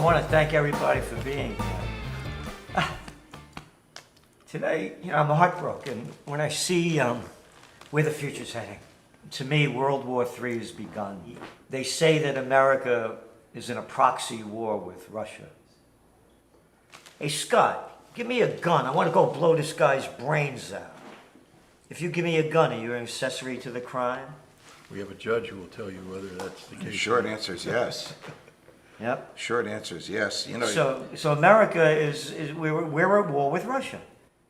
want to thank everybody for being here. Today, I'm heartbroken when I see where the future's heading. To me, World War III has begun. They say that America is in a proxy war with Russia. Hey, Scott, give me a gun. I want to go blow this guy's brains out. If you give me a gun, are you an accessory to the crime? We have a judge who will tell you whether that's the case. Short answer is yes. Yep. Short answer is yes. So America we're at war with Russia,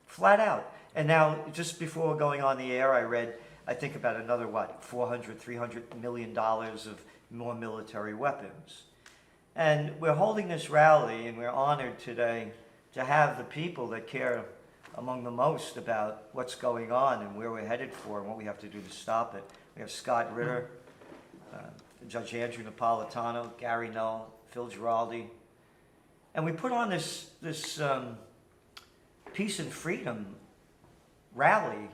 flat out. And now, just before going on the air, I read, I think about another, $300 million of more military weapons. And we're holding this rally, and we're honored today to have the people that care among the most about what's going on and where we're headed for and what we have to do to stop it. We have Scott Ritter, Judge Andrew Napolitano, Gary Null, Phil Giraldi. And we put on this peace and freedom rally,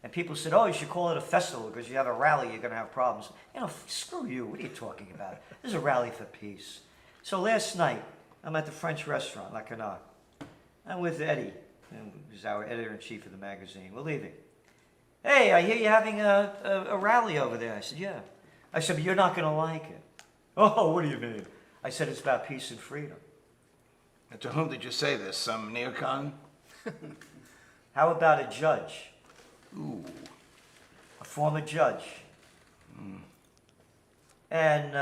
and people said, oh, you should call it a festival because you have a rally, you're going to have problems. Screw you, what are you talking about? This is a rally for peace. So last night, I'm at the French restaurant, La Canard. I'm with Eddie, who's our editor-in-chief of the magazine. We're leaving. Hey, I hear you're having a rally over there. I said, yeah. I said, but you're not going to like it. Oh, what do you mean? I said, it's about peace and freedom. And to whom did you say this? Some neocon? How about a judge? Ooh. A former judge. And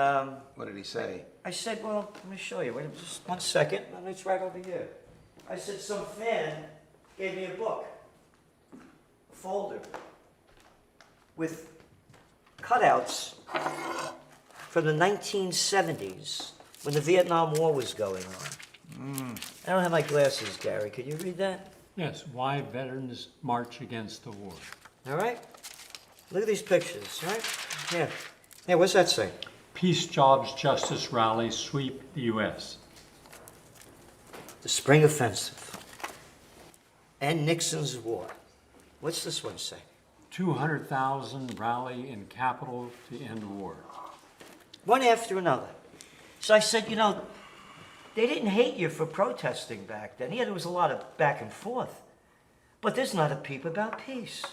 What did he say? I said, well, let me show you. Wait just 1 second. It's right over here. I said, some fan gave me a book, a folder, with cutouts from the 1970s when the Vietnam War was going on. I don't have my glasses, Gary. Could you read that? Yes, why veterans march against the war. All right. Look at these pictures, all right? Here. Here, what's that say? Peace, jobs, justice rallies sweep the U.S. The Spring Offensive. End Nixon's war. What's this one say? 200,000 rally in Capitol to end war. One after another. So I said, they didn't hate you for protesting back then. Yeah, there was a lot of back and forth. But there's not a peep about peace.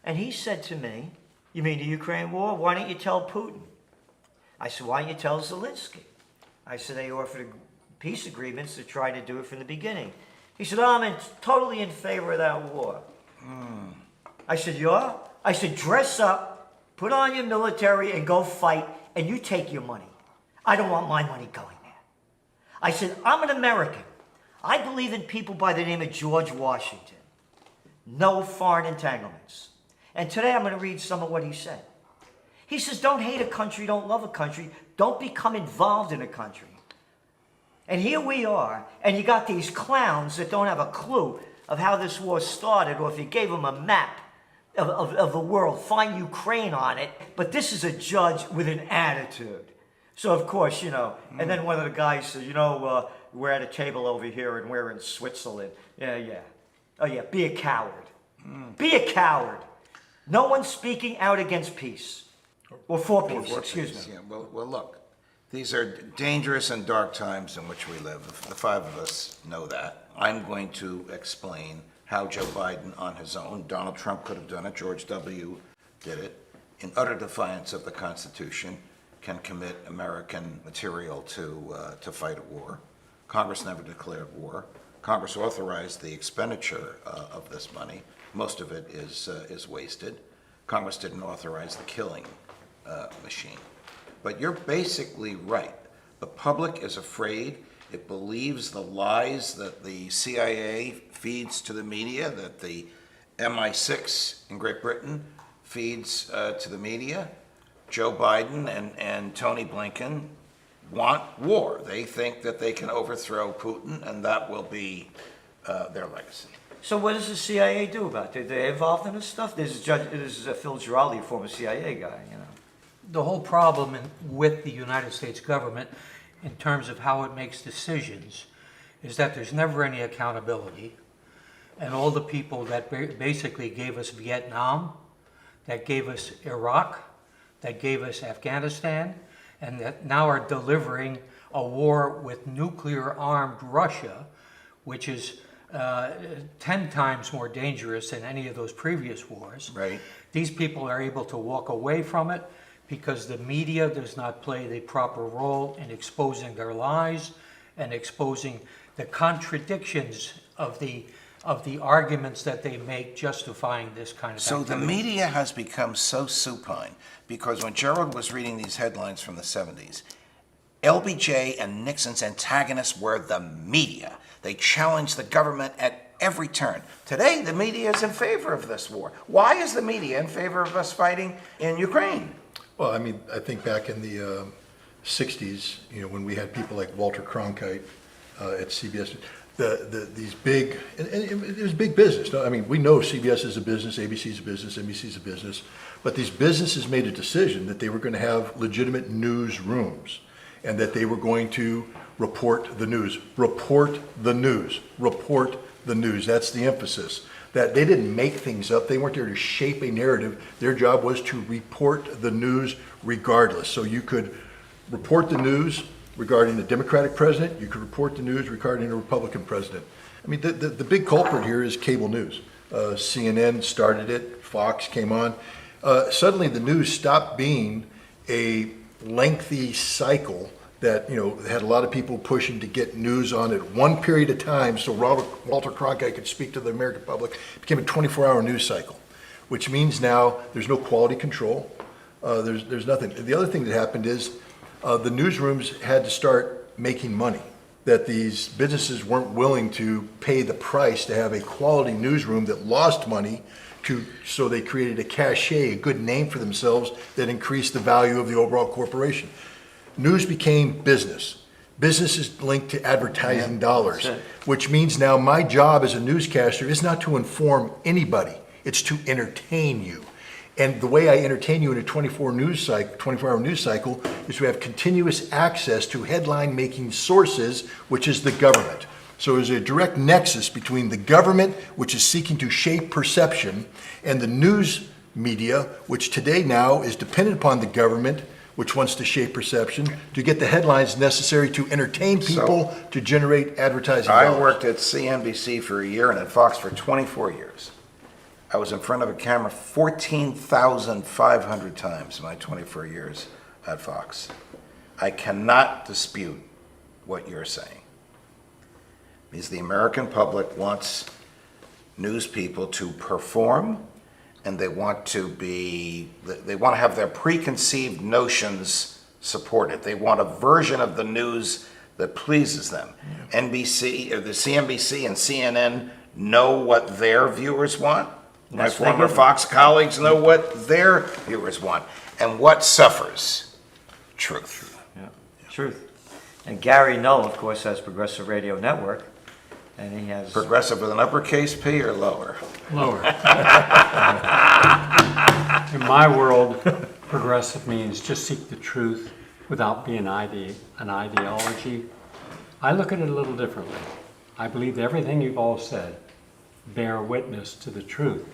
And he said to me, you mean the Ukraine war? Why don't you tell Putin? I said, why don't you tell Zelensky? I said, they offered peace agreements to try to do it from the beginning. He said, oh, I'm totally in favor of that war. I said, you are? I said, dress up, put on your military, and go fight, and you take your money. I don't want my money going there. I said, I'm an American. I believe in people by the name of George Washington. No foreign entanglements. And today I'm going to read some of what he said. He says, don't hate a country, don't love a country, don't become involved in a country. And here we are, and you got these clowns that don't have a clue of how this war started, or if you gave them a map of the world, find Ukraine on it, but this is a judge with an attitude. So of course, and then one of the guys said, we're at a table over here and we're in Switzerland. Yeah. Oh yeah, be a coward. Be a coward. No one's speaking out against peace. Or for peace, excuse me. Yeah, well, look, these are dangerous and dark times in which we live. The five of us know that. I'm going to explain how Joe Biden on his own, Donald Trump could have done it, George W. did it, in utter defiance of the Constitution, can commit American material to fight a war. Congress never declared war. Congress authorized the expenditure of this money. Most of it is wasted. Congress didn't authorize the killing machine. But you're basically right. The public is afraid. It believes the lies that the CIA feeds to the media, that the MI6 in Great Britain feeds to the media. Joe Biden and Tony Blinken want war. They think that they can overthrow Putin, and that will be their legacy. So what does the CIA do about it? Are they involved in this stuff? This is Phil Giraldi, a former CIA guy, The whole problem with the United States government, in terms of how it makes decisions, is that there's never any accountability. And all the people that basically gave us Vietnam, that gave us Iraq, that gave us Afghanistan, and that now are delivering a war with nuclear-armed Russia, which is 10 times more dangerous than any of those previous wars. Right. These people are able to walk away from it because the media does not play the proper role in exposing their lies and exposing the contradictions of the arguments that they make justifying this kind of So the activity. media has become so supine, because when Gerald was reading these headlines from the 70s, LBJ and Nixon's antagonists were the media. They challenged the government at every turn. Today, the media is in favor of this war. Why is the media in favor of us fighting in Ukraine? Well, I mean, I think back in the 60s, when we had people like Walter Cronkite at CBS, these big, and it was big business. No, I mean, we know CBS is a business, ABC is a business, NBC is a business, but these businesses made a decision that they were going to have legitimate newsrooms and that they were going to report the news. Report the news. Report the news. That's the emphasis. That they didn't make things up. They weren't there to shape a narrative. Their job was to report the news regardless. So you could report the news regarding the Democratic president. You could report the news regarding a Republican president. I mean, the big culprit here is cable news. CNN started it. Fox came on. Suddenly the news stopped being a lengthy cycle that had a lot of people pushing to get news on at one period of time so Walter Cronkite could speak to the American public. It became a 24-hour news cycle, which means now there's no quality control. There's nothing. The other thing that happened is the newsrooms had to start making money, that these businesses weren't willing to pay the price to have a quality newsroom that lost money, so they created a cachet, a good name for themselves that increased the value of the overall corporation. News became business. Business is linked to advertising dollars, which means now my job as a newscaster is not to inform anybody, it's to entertain you. And the way I entertain you in a 24-hour news cycle is to have continuous access to headline-making sources, which is the government. So there's a direct nexus between the government, which is seeking to shape perception, and the news media, which today now is dependent upon the government, which wants to shape perception, to get the headlines necessary to entertain people, to generate advertising dollars. I worked at CNBC for a year and at Fox for 24 years. I was in front of a camera 14,500 times in my 24 years at Fox. I cannot dispute what you're saying. Because the American public wants news people to perform, and they want to have their preconceived notions supported. They want a version of the news that pleases them. NBC, or the CNBC and CNN know what their viewers want. My That's former negative. Fox colleagues know what their viewers want. And what suffers? Truth. Yeah, truth. And Gary Null, of course, has Progressive Radio Network, and he has... Progressive with an uppercase P or lower? Lower. In my world, progressive means just seek the truth without being an ideology. I look at it a little differently. I believe that everything you've all said bear witness to the truth.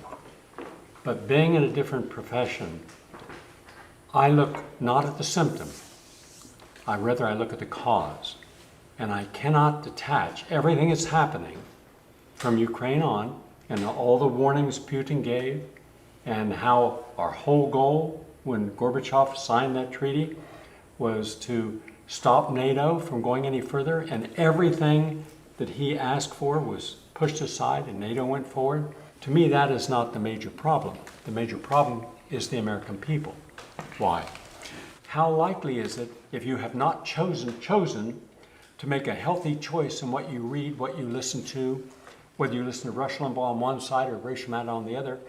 But being in a different profession, I look not at the symptom. Rather, I look at the cause. And I cannot detach everything that's happening from Ukraine on, and all the warnings Putin gave, and how our whole goal when Gorbachev signed that treaty was to stop NATO from going any further, and everything that he asked for was pushed aside and NATO went forward. To me, that is not the major problem. The major problem is the American people. Why? How likely is it, if you have not chosen to make a healthy choice in what you read, what you listen to, whether you listen to Rush Limbaugh on one side or Rachel Maddow on the other,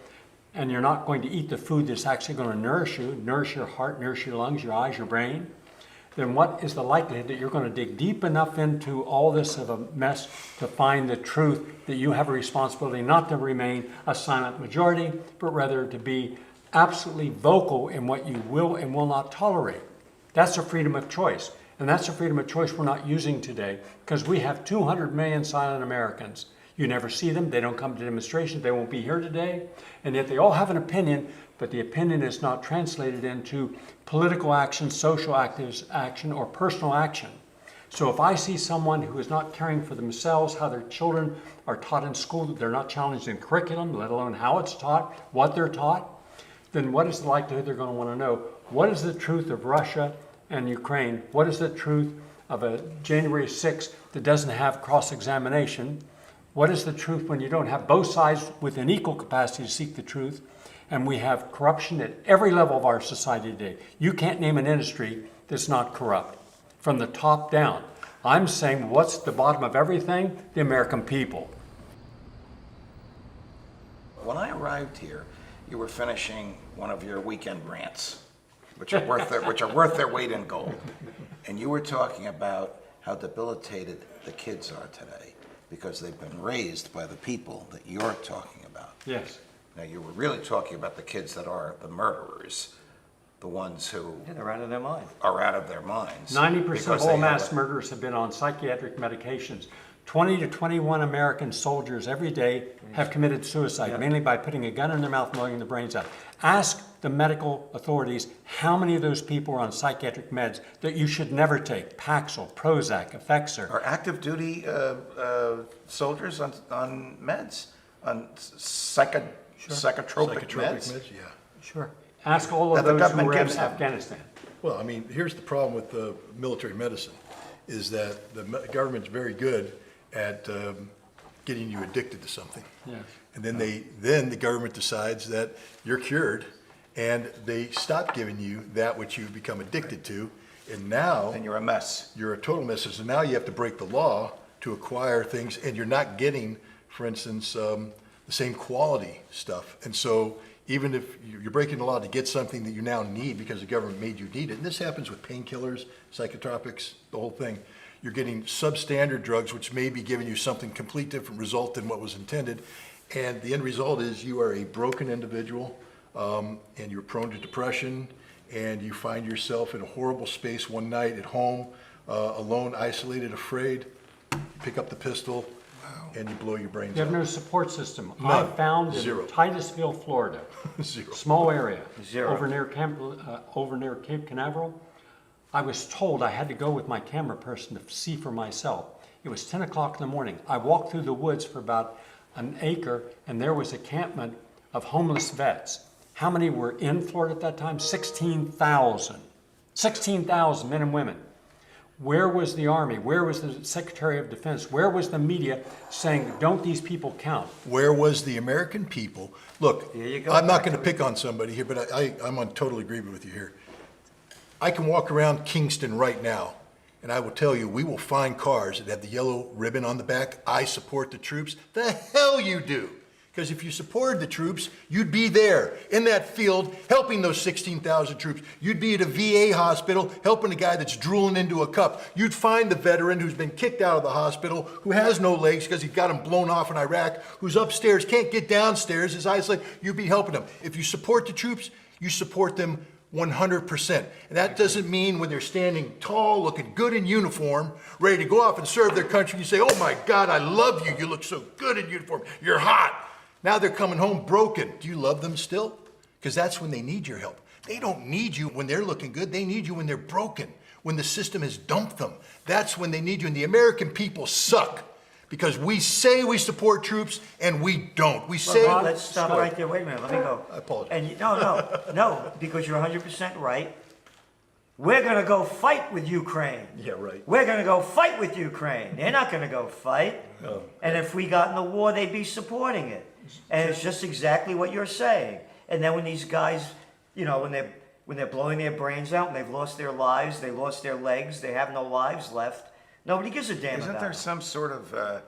and you're not going to eat the food that's actually going to nourish you, nourish your heart, nourish your lungs, your eyes, your brain, then what is the likelihood that you're going to dig deep enough into all this of a mess to find the truth, that you have a responsibility not to remain a silent majority, but rather to be absolutely vocal in what you will and will not tolerate? That's a freedom of choice. And that's a freedom of choice we're not using today, because we have 200 million silent Americans. You never see them. They don't come to demonstrations. They won't be here today. And yet they all have an opinion, but the opinion is not translated into political action, social action, or personal action. So if I see someone who is not caring for themselves, how their children are taught in school, that they're not challenged in curriculum, let alone how it's taught, what they're taught, then what is the likelihood they're going to want to know? What is the truth of Russia and Ukraine? What is the truth of a January 6th that doesn't have cross-examination? What is the truth when you don't have both sides with an equal capacity to seek the truth? And we have corruption at every level of our society today. You can't name an industry that's not corrupt, from the top down. I'm saying what's at the bottom of everything? The American people. When I arrived here, you were finishing one of your weekend rants, which are worth their weight in gold. And you were talking about how debilitated the kids are today because they've been raised by the people that you're talking about. Yes. Now, you were really talking about the kids that are the murderers, the ones who Yeah, they're out of their mind. are out of their minds. 90% because of all they mass have murders have been on psychiatric medications. 20 to 21 American soldiers every day have committed suicide, mainly by putting a gun in their mouth and blowing their brains out. Ask the medical authorities how many of those people are on psychiatric meds that you should never take. Paxil, Prozac, Effexor. Are active duty soldiers on meds, on psychotropic Psychotropic meds? meds, yeah. Sure. Ask all of That the those who government were in gives them. Afghanistan. Well, I mean, here's the problem with the military medicine, is that the government's very good at getting you addicted to something. Yes. And then the government decides that you're cured, and they stop giving you that which you've become addicted to, and now Then you're a mess. you're a total mess. So now you have to break the law to acquire things, and you're not getting, for instance, the same quality stuff. And so even if you're breaking the law to get something that you now need because the government made you need it, and this happens with painkillers, psychotropics, the whole thing, you're getting substandard drugs, which may be giving you something complete different result than what was intended. And the end result is you are a broken individual, and you're prone to depression, and you find yourself in a horrible space one night at home, alone, isolated, afraid. You pick up the pistol, and you blow your brains You have out. no support system. None. I found Zero. in Titusville, Florida, Zero. small area, Zero. over near Cape Canaveral. I was told I had to go with my camera person to see for myself. It was 10 o'clock in the morning. I walked through the woods for about an acre, and there was a campment of homeless vets. How many were in Florida at that time? 16,000. 16,000 men and women. Where was the Army? Where was the Secretary of Defense? Where was the media saying, don't these people count? Where was the American people? Look, There you go. I'm not going to pick on somebody here, but I'm on total agreement with you here. I can walk around Kingston right now, and I will tell you, we will find cars that have the yellow ribbon on the back. I support the troops. The hell you do. Because if you supported the troops, you'd be there in that field helping those 16,000 troops. You'd be at a VA hospital helping a guy that's drooling into a cup. You'd find the veteran who's been kicked out of the hospital, who has no legs because he got him blown off in Iraq, who's upstairs, can't get downstairs, his eyes like, you'd be helping them. If you support the troops, you support them 100%. And that doesn't mean when they're standing tall, looking good in uniform, ready to go off and serve their country, you say, oh my God, I love you. You look so good in uniform. You're hot. Now they're coming home broken. Do you love them still? Because that's when they need your help. They don't need you when they're looking good. They need you when they're broken, when the system has dumped them. That's when they need you. And the American people suck because we say we support troops and we don't. We say, Well, let's stop right there. Wait a minute, let me go. I apologize. And no, because you're 100% right. We're going to go fight with Ukraine. Yeah, right. We're going to go fight with Ukraine. They're not going to go fight. No. And if we got in the war, they'd be supporting it. And it's just exactly what you're saying. And then when these guys, when they're blowing their brains out and they've lost their lives, they lost their legs, they have no lives left, nobody gives a damn Isn't about there it. some sort of a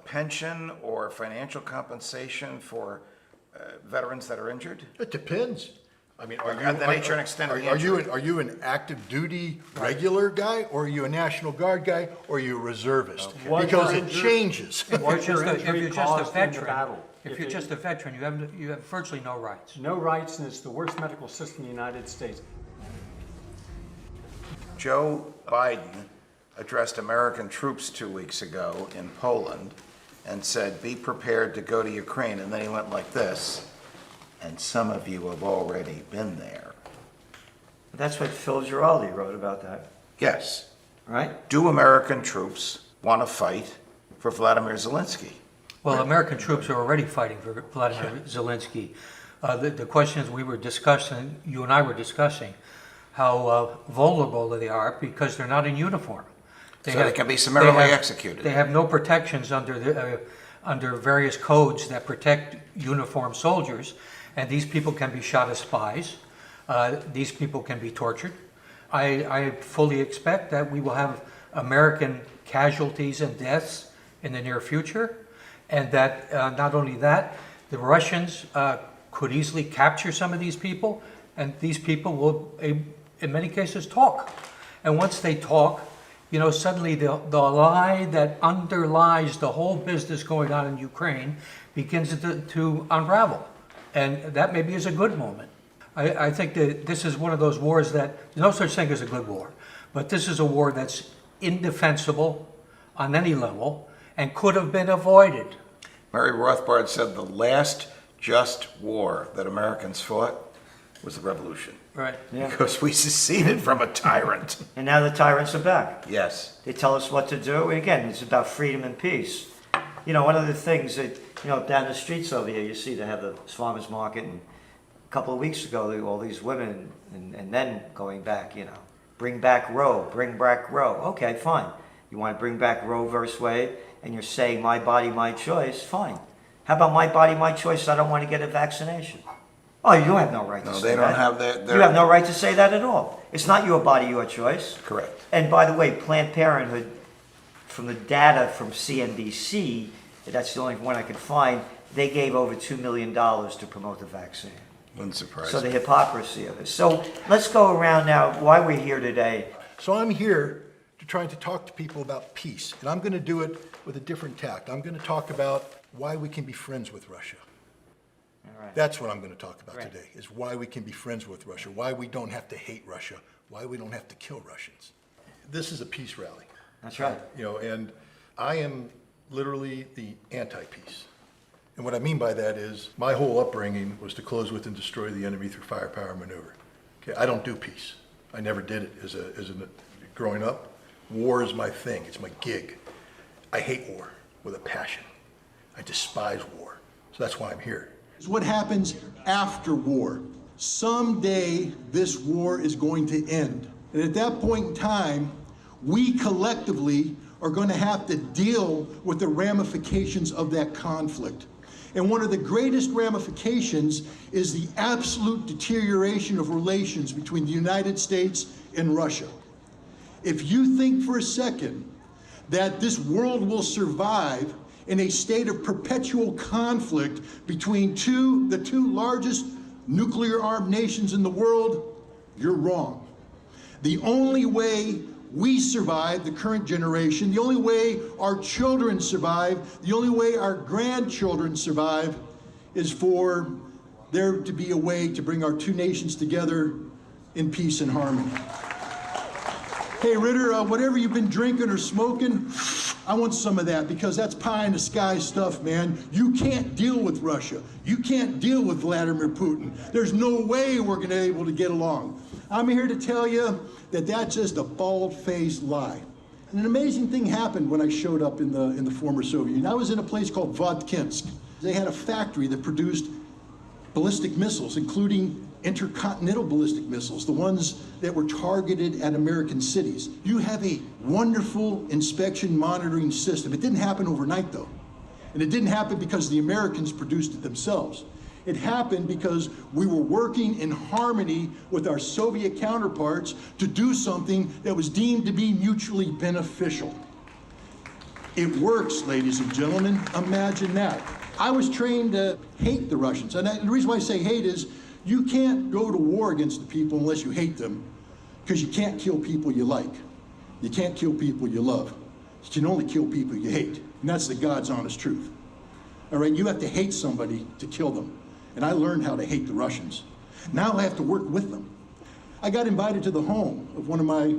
pension or financial compensation for veterans that are injured? it depends. I mean, are And the nature and extent of the are you an active duty regular guy, or are you a National Guard guy, or are you a reservist? Was Because your it injury- changes. Was your If injury you're just a caused in the veteran, battle? if you're just a veteran, you have virtually no rights. No rights, and it's the worst medical system in the United States. Joe Biden addressed American troops 2 weeks ago in Poland and said, be prepared to go to Ukraine. And then he went like this, and some of you have already been there. That's what Phil Giraldi wrote about that. Yes, right? Do American troops want to fight for Vladimir Zelensky? Well, American troops are already fighting for Vladimir Zelensky. The questions we were discussing, you and I were discussing, how vulnerable they are because they're not in uniform. They can be summarily executed. They have no protections under various codes that protect uniformed soldiers, and these people can be shot as spies. These people can be tortured. I fully expect that we will have American casualties and deaths in the near future, and that not only that, the Russians could easily capture some of these people, and these people will, in many cases, talk. And once they talk, you know, suddenly the lie that underlies the whole business going on in Ukraine begins to unravel. And that maybe is a good moment. I think that this is one of those wars that, there's no such thing as a good war, but this is a war that's indefensible on any level and could have been avoided. Mary Rothbard said the last just war that Americans fought was the revolution. Right. Yeah. Because we seceded from a tyrant. And now the tyrants are back. Yes. They tell us what to do. And again, it's about freedom and peace. You know, one of the things that, you know, down the streets over here, you see they have the farmers market, and a couple of weeks ago, there were all these women and men going back, you know, bring back Roe, bring back Roe. Okay, fine. You want to bring back Roe versus Wade, and you're saying my body, my choice, fine. How about my body, my choice, I don't want to get a vaccination? Oh, you have no right to say that. No, they don't have that. You have no right to say that at all. It's not your body, your choice. Correct. And by the way, Planned Parenthood, from the data from CNBC, that's the only one I could find, they gave over $2 million to promote the vaccine. Wouldn't surprise So the me. hypocrisy of it. So let's go around now, why we're here today. So I'm here to try to talk to people about peace, and I'm going to do it with a different tact. I'm going to talk about why we can be friends with Russia. All right. That's what I'm going to talk about Right. today, is why we can be friends with Russia, why we don't have to hate Russia, why we don't have to kill Russians. This is a peace rally. That's right. You know, and I am literally the anti-peace. And what I mean by that is my whole upbringing was to close with and destroy the enemy through firepower maneuver. Okay, I don't do peace. I never did it growing up. War is my thing. It's my gig. I hate war with a passion. I despise war. So that's why I'm here. It's what happens after war. Someday this war is going to end. And at that point in time, we collectively are going to have to deal with the ramifications of that conflict. And one of the greatest ramifications is the absolute deterioration of relations between the United States and Russia. If you think for a second that this world will survive in a state of perpetual conflict between the two largest nuclear-armed nations in the world, you're wrong. The only way we survive, the current generation, the only way our children survive, the only way our grandchildren survive, is for there to be a way to bring our two nations together in peace and harmony. Hey, Ritter, whatever you've been drinking or smoking, I want some of that, because that's pie in the sky stuff, man. You can't deal with Russia. You can't deal with Vladimir Putin. There's no way we're going to be able to get along. I'm here to tell you that that's just a bald-faced lie. And an amazing thing happened when I showed up in the former Soviet Union. I was in a place called Vodkinsk. They had a factory that produced ballistic missiles, including intercontinental ballistic missiles, the ones that were targeted at American cities. You have a wonderful inspection monitoring system. It didn't happen overnight, though. And it didn't happen because the Americans produced it themselves. It happened because we were working in harmony with our Soviet counterparts to do something that was deemed to be mutually beneficial. It works, ladies and gentlemen. Imagine that. I was trained to hate the Russians. And the reason why I say hate is you can't go to war against the people unless you hate them, because you can't kill people you like. You can't kill people you love. You can only kill people you hate. And that's the God's honest truth. All right, you have to hate somebody to kill them. And I learned how to hate the Russians. Now I have to work with them. I got invited to the home of one of my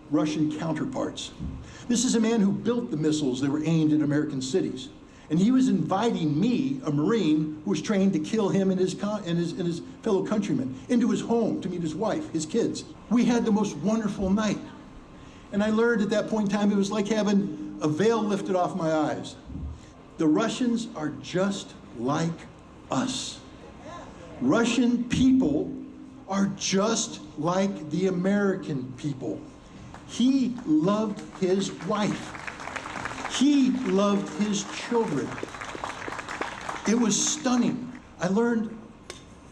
Russian counterparts. This is a man who built the missiles that were aimed at American cities. And he was inviting me, a Marine who was trained to kill him and his fellow countrymen, into his home to meet his wife, his kids. We had the most wonderful night. And I learned at that point in time, it was like having a veil lifted off my eyes. The Russians are just like us. Russian people are just like the American people. He loved his wife. He loved his children. It was stunning. I learned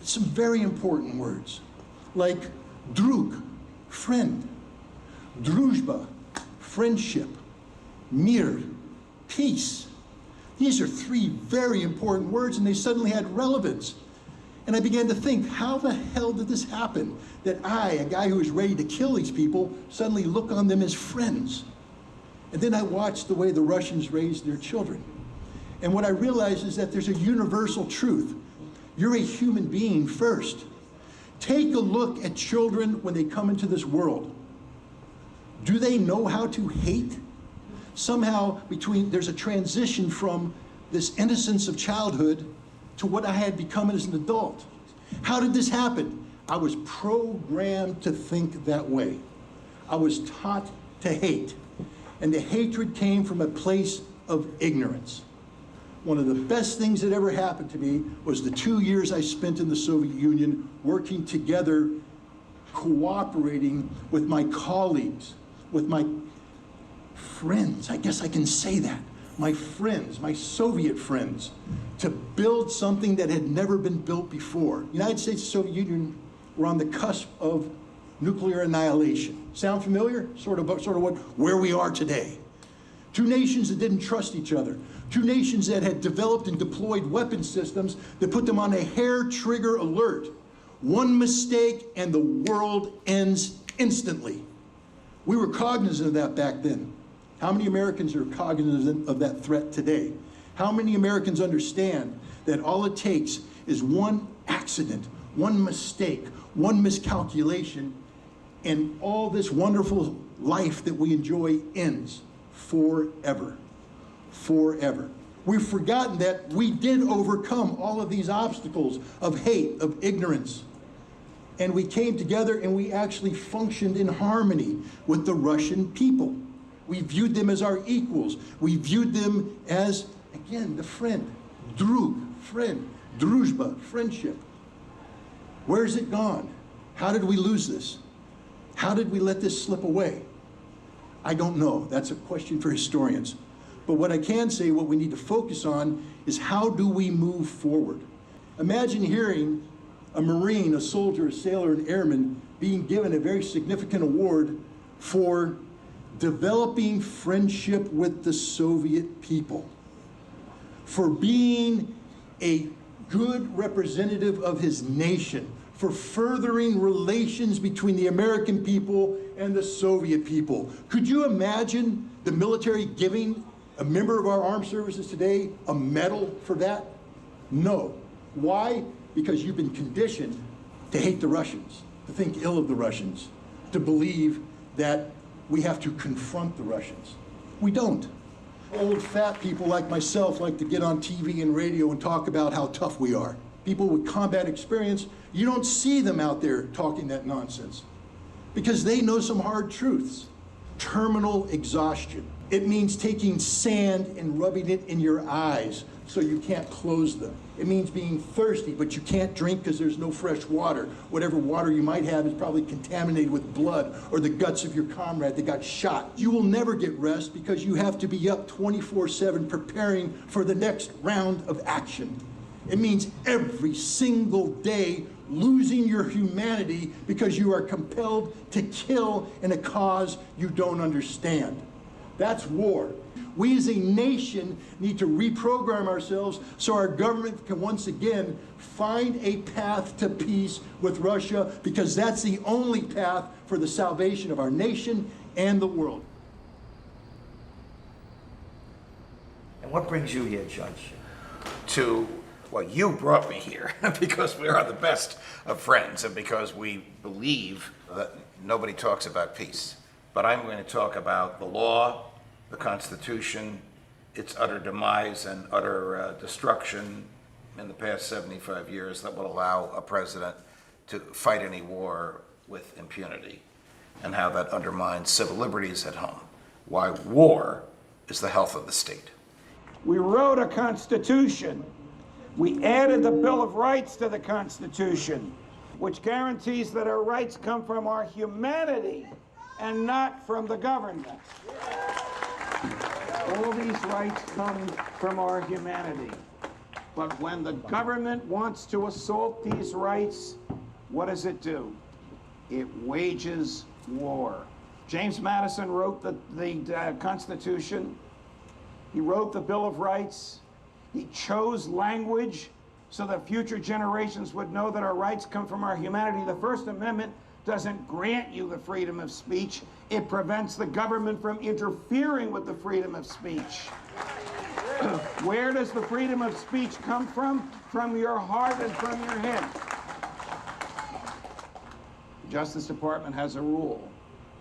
some very important words, like drug, friend, druzhba, friendship, mir, peace. These are three very important words, and they suddenly had relevance. And I began to think, how the hell did this happen? That I, a guy who was ready to kill these people, suddenly look on them as friends. And then I watched the way the Russians raised their children. And what I realized is that there's a universal truth. You're a human being first. Take a look at children when they come into this world. Do they know how to hate? Somehow there's a transition from this innocence of childhood to what I had become as an adult. How did this happen? I was programmed to think that way. I was taught to hate. And the hatred came from a place of ignorance. One of the best things that ever happened to me was the 2 years I spent in the Soviet Union working together, cooperating with my colleagues, with my friends, I guess I can say that, my friends, my Soviet friends, to build something that had never been built before. The United States and Soviet Union were on the cusp of nuclear annihilation. Sound familiar? Sort of where we are today. Two nations that didn't trust each other. Two nations that had developed and deployed weapon systems that put them on a hair trigger alert. One mistake and the world ends instantly. We were cognizant of that back then. How many Americans are cognizant of that threat today? How many Americans understand that all it takes is one accident, one mistake, one miscalculation, and all this wonderful life that we enjoy ends forever? Forever. We've forgotten that we did overcome all of these obstacles of hate, of ignorance. And we came together and we actually functioned in harmony with the Russian people. We viewed them as our equals. We viewed them as, again, the friend. Drug, friend. Druzhba, friendship. Where's it gone? How did we lose this? How did we let this slip away? I don't know. That's a question for historians. But what I can say, what we need to focus on, is how do we move forward? Imagine hearing a Marine, a soldier, a sailor, an airman being given a very significant award for developing friendship with the Soviet people, for being a good representative of his nation, for furthering relations between the American people and the Soviet people. Could you imagine the military giving a member of our armed services today a medal for that? No. Why? Because you've been conditioned to hate the Russians, to think ill of the Russians, to believe that we have to confront the Russians. We don't. Old fat people like myself like to get on TV and radio and talk about how tough we are. People with combat experience, you don't see them out there talking that nonsense because they know some hard truths. Terminal exhaustion. It means taking sand and rubbing it in your eyes so you can't close them. It means being thirsty, but you can't drink because there's no fresh water. Whatever water you might have is probably contaminated with blood or the guts of your comrade that got shot. You will never get rest because you have to be up 24/7 preparing for the next round of action. It means every single day losing your humanity because you are compelled to kill in a cause you don't understand. That's war. We as a nation need to reprogram ourselves so our government can once again find a path to peace with Russia, because that's the only path for the salvation of our nation and the world. And what brings you here, Judge? Well, you brought me here because we are the best of friends and because we believe that nobody talks about peace. But I'm going to talk about the law, the Constitution, its utter demise and utter destruction in the past 75 years that will allow a president to fight any war with impunity. and how that undermines civil liberties at home. Why war is the health of the state. We wrote a Constitution. We added the Bill of Rights to the Constitution, which guarantees that our rights come from our humanity and not from the government. All these rights come from our humanity. But when the government wants to assault these rights, what does it do? It wages war. James Madison wrote the Constitution. He wrote the Bill of Rights. He chose language so that future generations would know that our rights come from our humanity. The First Amendment doesn't grant you the freedom of speech. It prevents the government from interfering with the freedom of speech. Where does the freedom of speech come from? From your heart and from your head. The Justice Department has a rule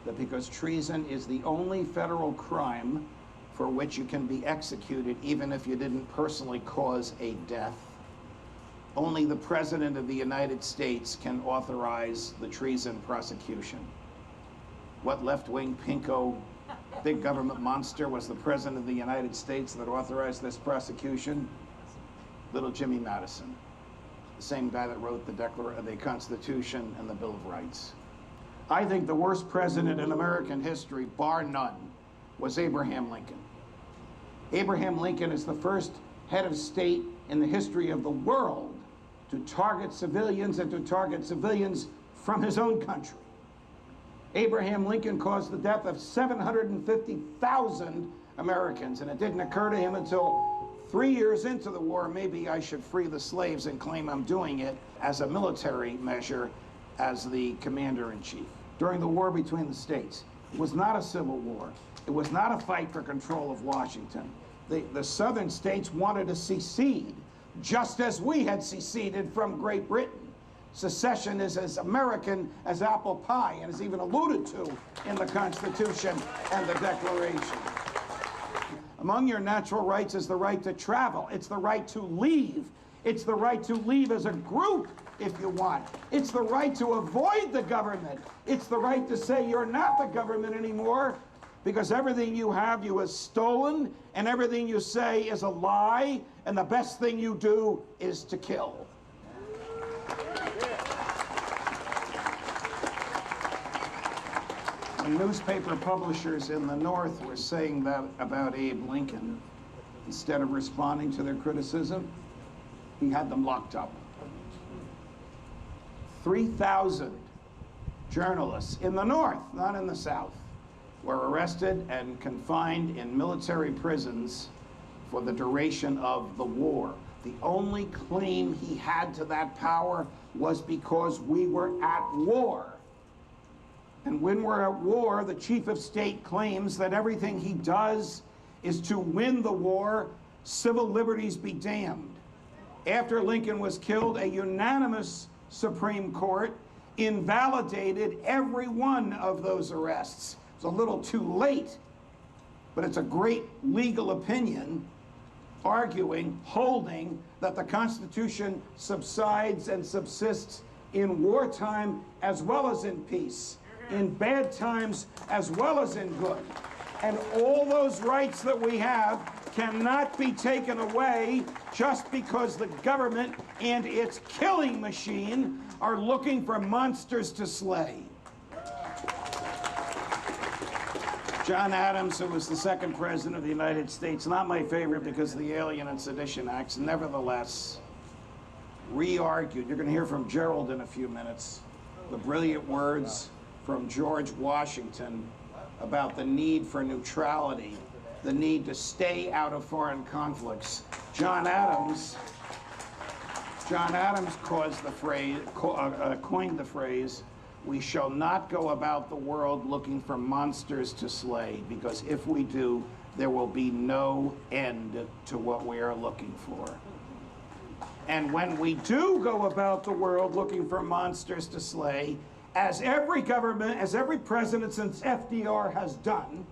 that because treason is the only federal crime for which you can be executed even if you didn't personally cause a death, only the President of the United States can authorize the treason prosecution. What left-wing pinko big government monster was the President of the United States that authorized this prosecution? Little Jimmy Madison, the same guy that wrote the Constitution and the Bill of Rights. I think the worst president in American history, bar none, was Abraham Lincoln. Abraham Lincoln is the first head of state in the history of the world to target civilians and to target civilians from his own country. Abraham Lincoln caused the death of 750,000 Americans, and it didn't occur to him until 3 years into the war, maybe I should free the slaves and claim I'm doing it as a military measure as the commander-in-chief. During the war between the states, it was not a civil war. It was not a fight for control of Washington. The southern states wanted to secede, just as we had seceded from Great Britain. Secession is as American as apple pie and is even alluded to in the Constitution and the Declaration. Among your natural rights is the right to travel. It's the right to leave. It's the right to leave as a group if you want. It's the right to avoid the government. It's the right to say you're not the government anymore because everything you have is stolen and everything you say is a lie and the best thing you do is to kill. When newspaper publishers in the North were saying that about Abe Lincoln, instead of responding to their criticism, he had them locked up. 3,000 journalists in the North, not in the South, were arrested and confined in military prisons for the duration of the war. The only claim he had to that power was because we were at war. And when we're at war, the chief of state claims that everything he does is to win the war, civil liberties be damned. After Lincoln was killed, a unanimous Supreme Court invalidated every one of those arrests. It's a little too late, but it's a great legal opinion holding that the Constitution subsides and subsists in wartime as well as in peace, in bad times as well as in good. And all those rights that we have cannot be taken away just because the government and its killing machine are looking for monsters to slay. John Adams, who was the second president of the United States, not my favorite because of the Alien and Sedition Acts, nevertheless re-argued. You're going to hear from Gerald in a few minutes, the brilliant words from George Washington about the need for neutrality, the need to stay out of foreign conflicts. John Adams coined the phrase, "We shall not go about the world looking for monsters to slay, because if we do, there will be no end to what we are looking for." And when we do go about the world looking for monsters to slay, as every government, as every president since FDR has done,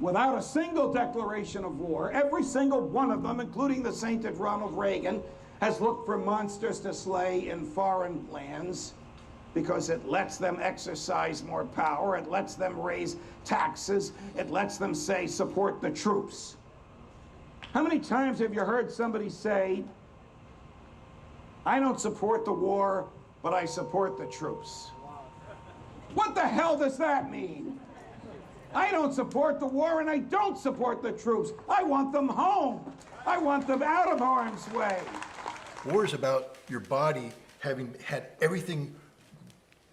without a single declaration of war, every single one of them, including the sainted Ronald Reagan, has looked for monsters to slay in foreign lands. because it lets them exercise more power, it lets them raise taxes, it lets them say, support the troops. How many times have you heard somebody say, I don't support the war, but I support the troops? What the hell does that mean? I don't support the war and I don't support the troops. I want them home. I want them out of harm's way. War is about your body having had everything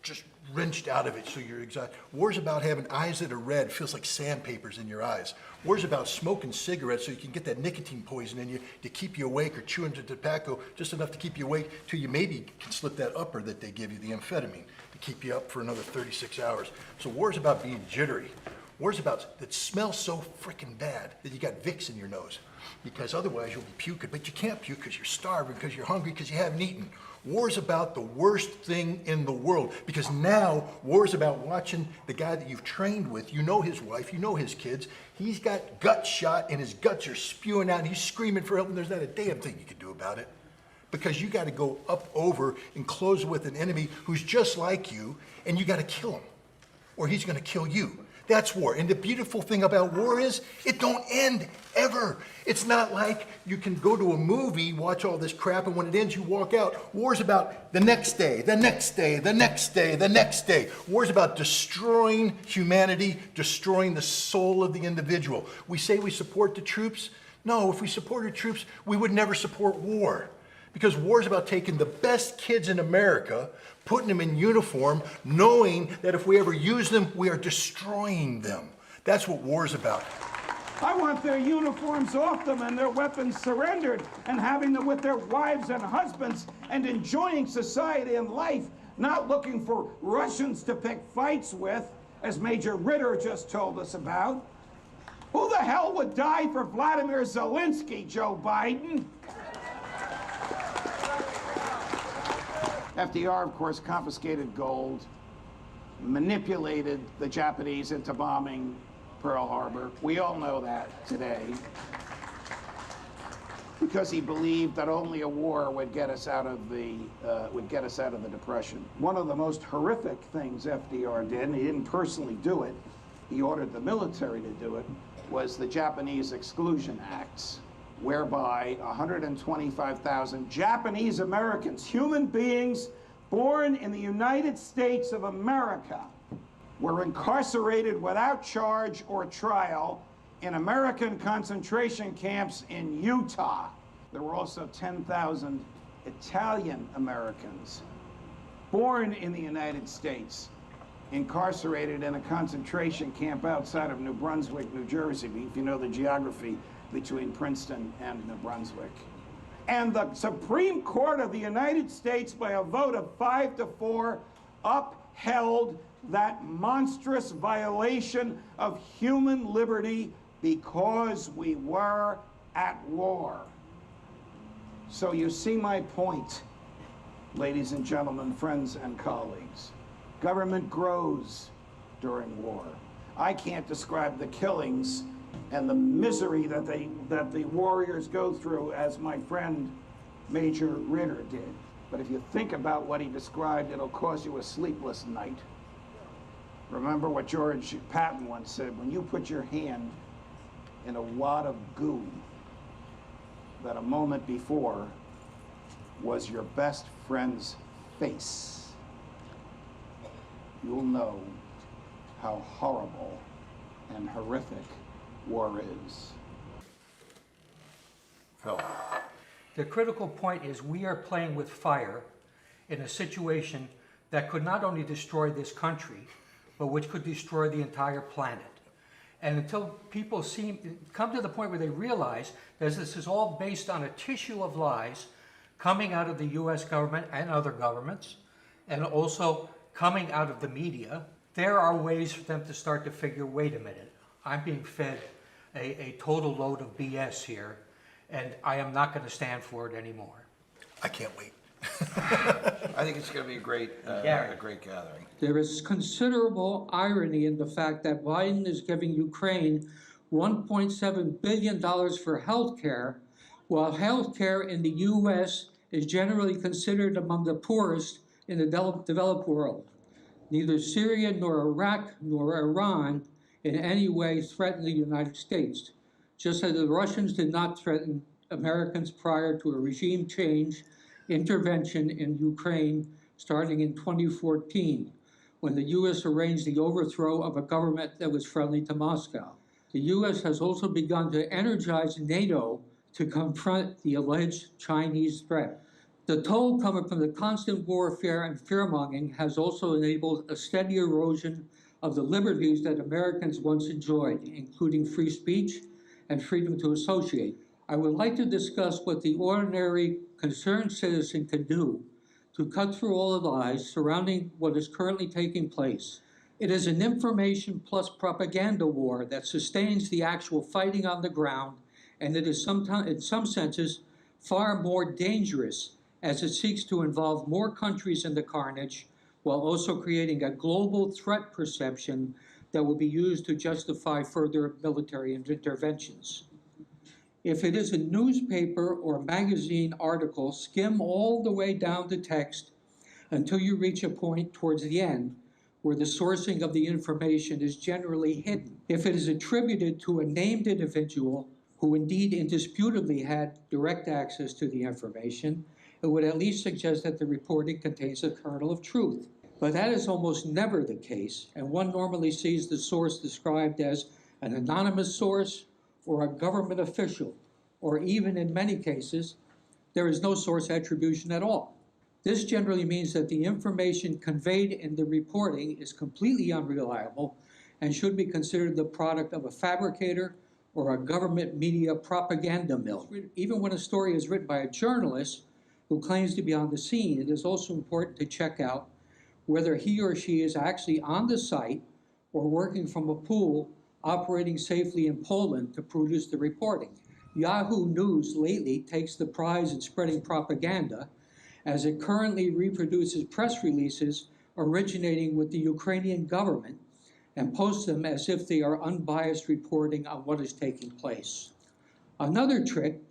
just wrenched out of it, so you're exhausted. War's about having eyes that are red, feels like sandpapers in your eyes. War's about smoking cigarettes so you can get that nicotine poison in you to keep you awake, or chewing the tobacco just enough to keep you awake till you maybe can slip that upper that they give you, the amphetamine, to keep you up for another 36 hours. So war's about being jittery. War's about that smells so freaking bad that you got Vicks in your nose, because otherwise you'll be puking, but you can't puke because you're starving, because you're hungry, because you haven't eaten. War's about the worst thing in the world, because now war's about watching the guy that you've trained with. You know his wife, you know his kids. He's got gut shot and his guts are spewing out and he's screaming for help, and there's not a damn thing you can do about it. Because you got to go up over and close with an enemy who's just like you, and you got to kill him, or he's going to kill you. That's war. And the beautiful thing about war is it don't end ever. It's not like you can go to a movie, watch all this crap, and when it ends, you walk out. War's about the next day, the next day, the next day, the next day. War's about destroying humanity, destroying the soul of the individual. We say we support the troops. No, if we supported troops, we would never support war. Because war is about taking the best kids in America, putting them in uniform, knowing that if we ever use them, we are destroying them. That's what war is about. I want their uniforms off them and their weapons surrendered, and having them with their wives and husbands and enjoying society and life, not looking for Russians to pick fights with, as Major Ritter just told us about. Who the hell would die for Vladimir Zelensky, Joe Biden? FDR, of course, confiscated gold, manipulated the Japanese into bombing Pearl Harbor. We all know that today. Because he believed that only a war would get us out of the Depression. One of the most horrific things FDR did, and he didn't personally do it, he ordered the military to do it, was the Japanese Exclusion Acts, whereby 125,000 Japanese Americans, human beings born in the United States of America, were incarcerated without charge or trial in American concentration camps in Utah. There were also 10,000 Italian Americans born in the United States, incarcerated in a concentration camp outside of New Brunswick, New Jersey, if you know the geography between Princeton and New Brunswick. And the Supreme Court of the United States, by a vote of 5-4, upheld that monstrous violation of human liberty because we were at war. So you see my point, ladies and gentlemen, friends and colleagues. Government grows during war. I can't describe the killings and the misery that the warriors go through as my friend Major Ritter did. But if you think about what he described, it'll cause you a sleepless night. Remember what George Patton once said, when you put your hand in a wad of goo that a moment before was your best friend's face, you'll know how horrible and horrific war is. Phil. The critical point is we are playing with fire in a situation that could not only destroy this country, but which could destroy the entire planet. And until people come to the point where they realize that this is all based on a tissue of lies coming out of the US government and other governments, and also coming out of the media, there are ways for them to start to figure, wait a minute, I'm being fed a total load of BS here, and I am not going to stand for it anymore. I can't wait. I think it's going to be a great gathering. There is considerable irony in the fact that Biden is giving Ukraine $1.7 billion for health care, while health care in the U.S. is generally considered among the poorest in the developed world. Neither Syria nor Iraq nor Iran in any way threaten the United States, just as the Russians did not threaten Americans prior to a regime change intervention in Ukraine starting in 2014, when the U.S. arranged the overthrow of a government that was friendly to Moscow. The U.S. has also begun to energize NATO to confront the alleged Chinese threat. The toll coming from the constant warfare and fear-mongering has also enabled a steady erosion of the liberties that Americans once enjoyed, including free speech and freedom to associate. I would like to discuss what the ordinary concerned citizen can do to cut through all the lies surrounding what is currently taking place. It is an information plus propaganda war that sustains the actual fighting on the ground, and it is sometimes, in some senses, far more dangerous as it seeks to involve more countries in the carnage while also creating a global threat perception that will be used to justify further military interventions. If it is a newspaper or magazine article, skim all the way down to text until you reach a point towards the end where the sourcing of the information is generally hidden. If it is attributed to a named individual who indeed indisputably had direct access to the information, it would at least suggest that the reporting contains a kernel of truth. But that is almost never the case, and one normally sees the source described as an anonymous source or a government official, or even in many cases, there is no source attribution at all. This generally means that the information conveyed in the reporting is completely unreliable and should be considered the product of a fabricator or a government media propaganda mill. Even when a story is written by a journalist who claims to be on the scene, it is also important to check out whether he or she is actually on the site or working from a pool operating safely in Poland to produce the reporting. Yahoo News lately takes the prize in spreading propaganda, as it currently reproduces press releases originating with the Ukrainian government and posts them as if they are unbiased reporting on what is taking place. Another trick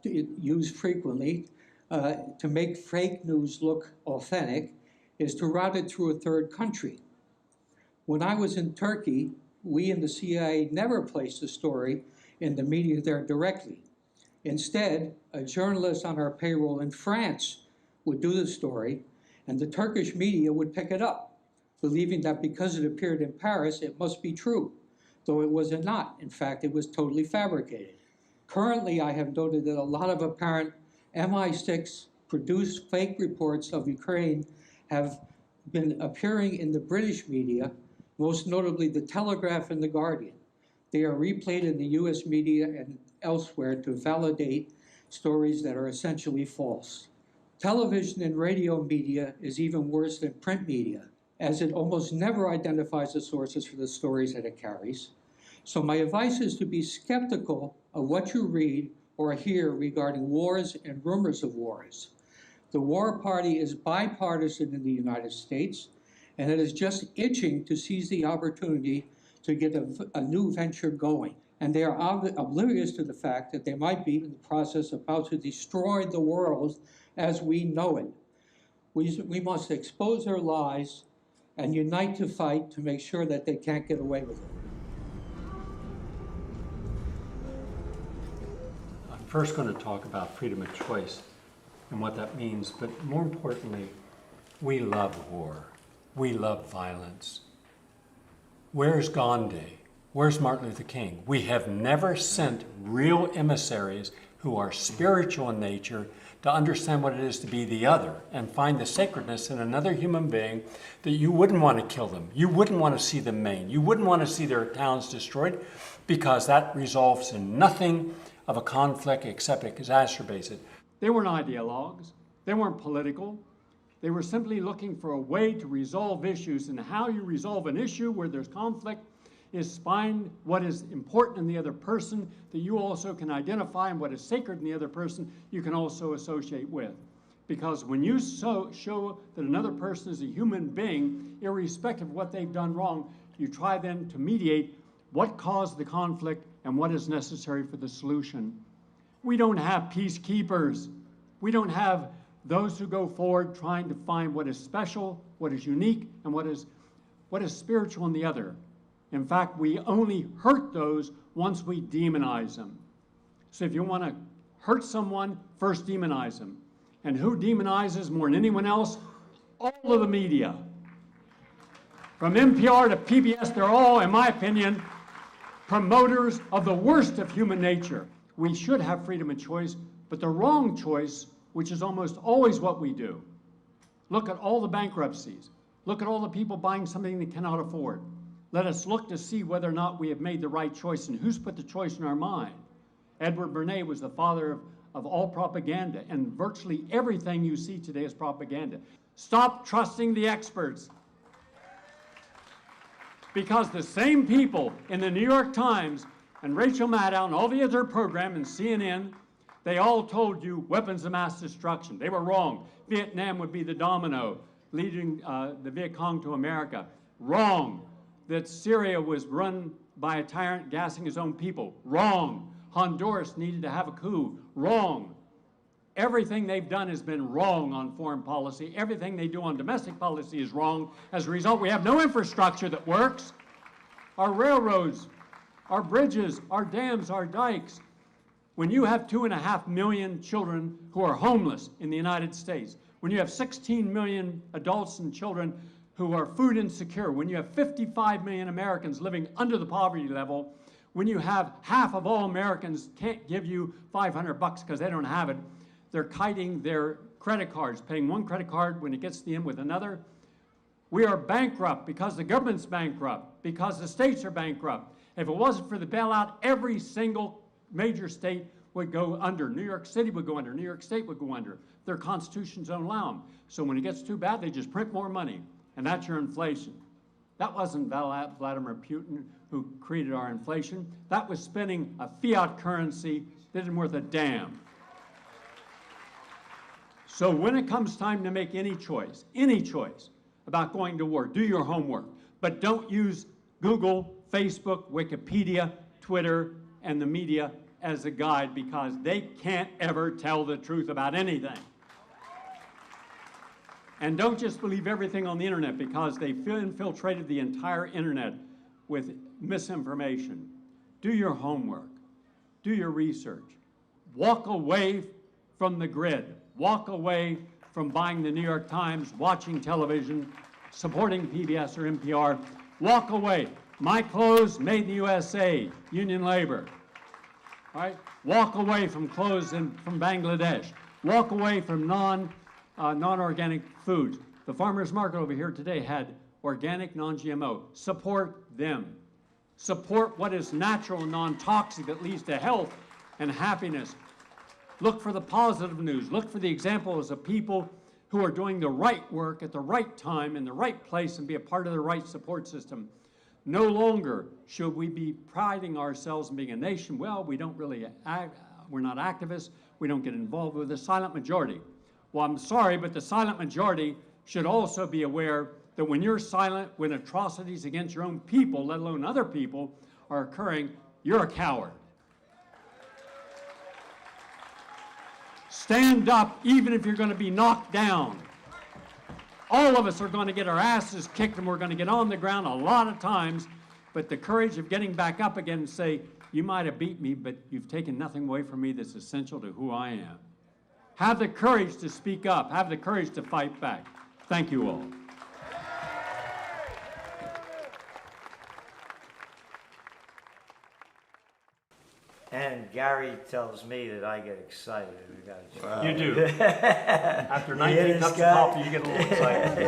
used frequently to make fake news look authentic is to route it through a third country. When I was in Turkey, we in the CIA never placed a story in the media there directly. Instead, a journalist on our payroll in France would do the story, and the Turkish media would pick it up, believing that because it appeared in Paris, it must be true, though it was not. In fact, it was totally fabricated. Currently, I have noted that a lot of apparent MI6 produced fake reports of Ukraine have been appearing in the British media, most notably the Telegraph and the Guardian. They are replayed in the US media and elsewhere to validate stories that are essentially false. Television and radio media is even worse than print media, as it almost never identifies the sources for the stories that it carries. So my advice is to be skeptical of what you read or hear regarding wars and rumors of wars. The war party is bipartisan in the United States, and it is just itching to seize the opportunity to get a new venture going. And they are oblivious to the fact that they might be in the process about to destroy the world as we know it. We must expose their lies and unite to fight to make sure that they can't get away with it. I'm first going to talk about freedom of choice and what that means, but more importantly, we love war. We love violence. Where's Gandhi? Where's Martin Luther King? We have never sent real emissaries who are spiritual in nature to understand what it is to be the other and find the sacredness in another human being, that you wouldn't want to kill them. You wouldn't want to see them maimed. You wouldn't want to see their towns destroyed, because that results in nothing of a conflict except it exacerbates it. They weren't ideologues. They weren't political. They were simply looking for a way to resolve issues, and how you resolve an issue where there's conflict is find what is important in the other person that you also can identify, and what is sacred in the other person you can also associate with. Because when you show that another person is a human being, irrespective of what they've done wrong, you try then to mediate what caused the conflict and what is necessary for the solution. We don't have peacekeepers. We don't have those who go forward trying to find what is special, what is unique, and what is spiritual in the other. In fact, we only hurt those once we demonize them. So if you want to hurt someone, first demonize them. And who demonizes more than anyone else? All of the media. From NPR to PBS, they're all, in my opinion, promoters of the worst of human nature. We should have freedom of choice, but the wrong choice, which is almost always what we do. Look at all the bankruptcies. Look at all the people buying something they cannot afford. Let us look to see whether or not we have made the right choice and who's put the choice in our mind. Edward Bernays was the father of all propaganda, and virtually everything you see today is propaganda. Stop trusting the experts. Because the same people in the New York Times and Rachel Maddow and all the other program and CNN, they all told you weapons of mass destruction. They were wrong. Vietnam would be the domino leading the Viet Cong to America. Wrong. That Syria was run by a tyrant gassing his own people. Wrong. Honduras needed to have a coup. Wrong. Everything they've done has been wrong on foreign policy. Everything they do on domestic policy is wrong. As a result, we have no infrastructure that works. Our railroads, our bridges, our dams, our dikes. When you have 2.5 million children who are homeless in the United States, when you have 16 million adults and children who are food insecure, when you have 55 million Americans living under the poverty level, when you have half of all Americans can't give you $500 because they don't have it, they're kiting their credit cards, paying one credit card when it gets to the end with another. We are bankrupt because the government's bankrupt, because the states are bankrupt. If it wasn't for the bailout, every single major state would go under. New York City would go under. New York State would go under. Their constitutions don't allow them. So when it gets too bad, they just print more money, and that's your inflation. That wasn't Vladimir Putin who created our inflation. That was spending a fiat currency that isn't worth a damn. So when it comes time to make any choice about going to war, do your homework. But don't use Google, Facebook, Wikipedia, Twitter, and the media as a guide, because they can't ever tell the truth about anything. And don't just believe everything on the internet, because they've infiltrated the entire internet with misinformation. Do your homework. Do your research. Walk away from the grid. Walk away from buying the New York Times, watching television, supporting PBS or NPR. Walk away. My clothes, made in the USA, union labor. All right? Walk away from clothes from Bangladesh. Walk away from non-organic foods. The farmers market over here today had organic, non-GMO. Support them. Support what is natural and non-toxic that leads to health and happiness. Look for the positive news. Look for the examples of people who are doing the right work at the right time in the right place and be a part of the right support system. No longer should we be priding ourselves in being a nation. Well, we don't really we're not activists. We don't get involved with the silent majority. Well, I'm sorry, but the silent majority should also be aware that when you're silent, when atrocities against your own people, let alone other people, are occurring, you're a coward. Stand up even if you're going to be knocked down. All of us are going to get our asses kicked, and we're going to get on the ground a lot of times, but the courage of getting back up again and say, you might have beat me, but you've taken nothing away from me that's essential to who I am. Have the courage to speak up. Have the courage to fight back. Thank you all. And Gary tells me that I get excited. You do. After 19 cups of coffee, you get a little excited.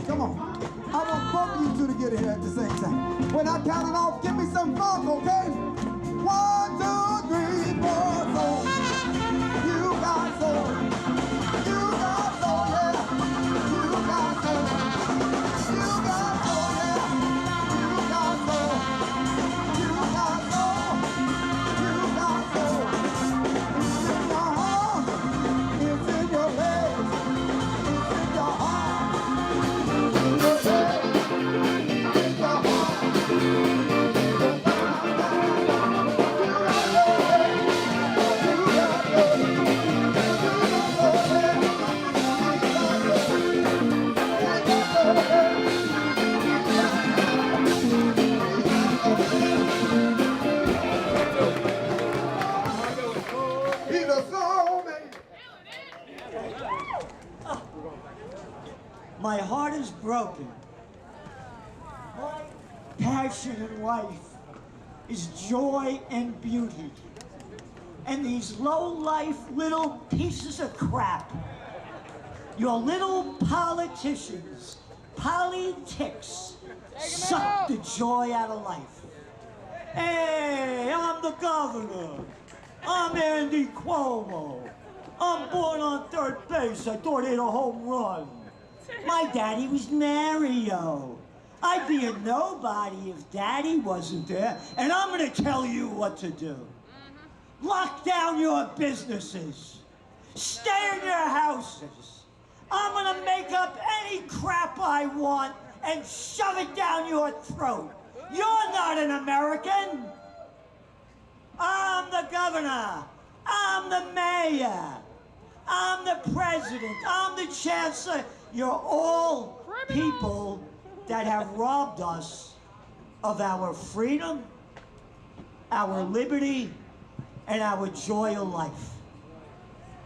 Come on. I want both of you two to get here at the same time. When I count it off, give me some funk, okay? 1, 2, 3, 4, so. You got soul. You got soul, yeah. You got soul. You got soul, yeah. You got soul. You got soul. You got soul. It's in your heart. It's in your legs. It's in your heart. It's in your head. It's in your heart. is broken. My passion in life is joy and beauty. And these low-life little pieces of crap, your little politicians, politics, suck the joy out of life. Hey, I'm the governor. I'm Andy Cuomo. I'm born on third base. I thought he had a home run. My daddy was Mario. I'd be a nobody if daddy wasn't there, and I'm gonna tell you what to do. Lock down your businesses. Stay in your houses. I'm gonna make up any crap I want and shove it down your throat. You're not an American. I'm the governor. I'm the mayor. I'm the president. I'm the chancellor. You're all people that have robbed us of our freedom, our liberty, and our joy of life.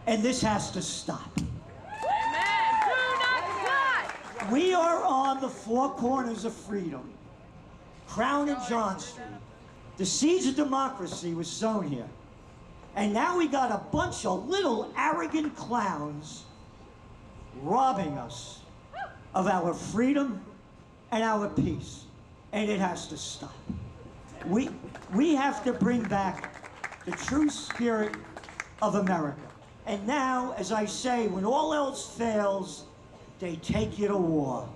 And this has to stop. Amen. Do not stop. We are on the four corners of freedom. Crown and John Street. The seeds of democracy was sown here. And now we got a bunch of little arrogant clowns robbing us of our freedom and our peace. And it has to stop. We have to bring back the true spirit of America. And now, as I say, when all else fails, they take you to war.